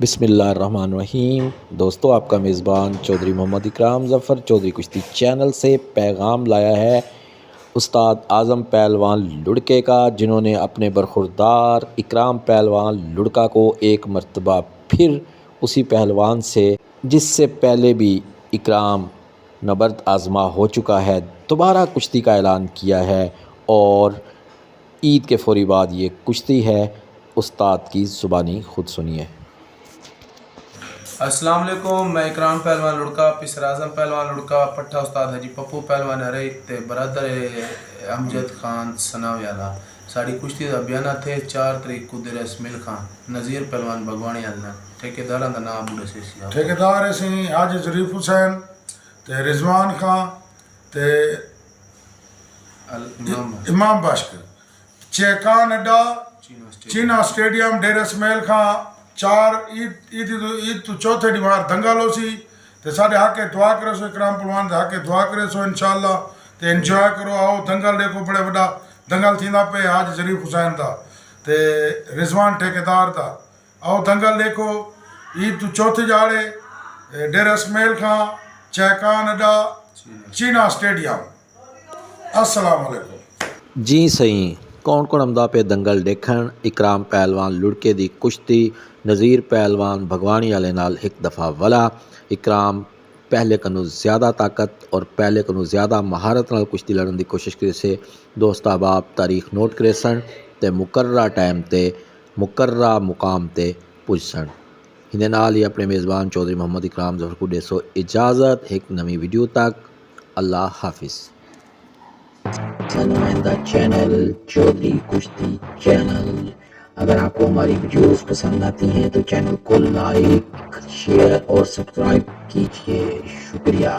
बिस्मिल्लाहिर्रहमानिर्रहीम। दोस्तों, आपका मेज़बान चौधरी मोहम्मद इकराम ज़फ़र चौधरी कुश्ती चैनल से पैगाम लाया है उस्ताद आज़म पहलवान लुढ़के का, जिन्होंने अपने बरखुरदार इकराम पहलवान लुढ़का को एक मरतबा फिर उसी पहलवान से, जिससे पहले भी इकराम नबर्द आज़मा हो चुका है, दोबारा कुश्ती का ऐलान किया है। और ईद के फ़ौरी बाद ये कुश्ती है। उस्ताद की ज़ुबानी खुद सुनिए। अस्सलाम वालेकुम। मैं इकराम पहलवान लुढ़का, पिसर आज़म पहलवान लुढ़का, पट्ठा उस्ताद हजी पप्पू पहलवान हरे ते बरदर अमजद खान सनाव्याला। साड़ी कुश्ती का बयाना थे 4 तरीक को दिरस मिल खान नज़ीर पहलवान भगवानी आलना ठेकेदार का नाम बुढ़े से ठेकेदार असी हाजी शरीफ हुसैन ते रिजवान खान ते इमाम बाशकर चेकान अड्डा चीना स्टेडियम डेरस मेल खां 4 ईद तो चौथे ॾींहुं दंगल होसी ते साढ़े हाके दुआ करे सो इकराम पहलवान दे हाके दुआ करे सो इंशाअल्लाह ते एंजॉय करो। आओ दंगल देखो, बड़े वॾा दंगल थींदा पे हाजी शरीफ हुसैन दा ते रिजवान ठेकेदार दा। आओ दंगल देखो ईद तो चौथे जाड़े डेरस मेल खां चहकान अड्डा चीना स्टेडियम। अस्सलाम वालेकुम जी सही। कौन कौन आमदा पे दंगल देखण इकराम पहलवान लुढ़के दी कुश्ती नज़ीर पहलवान भगवानी वाले नाल एक दफ़ा वला। इकराम पहले कनू ज़्यादा ताकत और पहले कनू ज़्यादा महारत नाल कुश्ती लड़न की कोशिश करे से। दोस्त अहबाब तारीख नोट करे सन ते मुकर्रा टाइम ते मुकर्रा मुकाम ते पुज सन। हिंदे नाल ही अपने मेज़बान चौधरी मोहम्मद इकराम ज़फ़र को देसो इजाज़त। एक नवी वीडियो तक अल्लाह हाफिज़। नुमाइंदा चैनल चौधरी कुश्ती चैनल। अगर आपको हमारी वीडियोस पसंद आती हैं तो चैनल को लाइक शेयर और सब्सक्राइब कीजिए। शुक्रिया।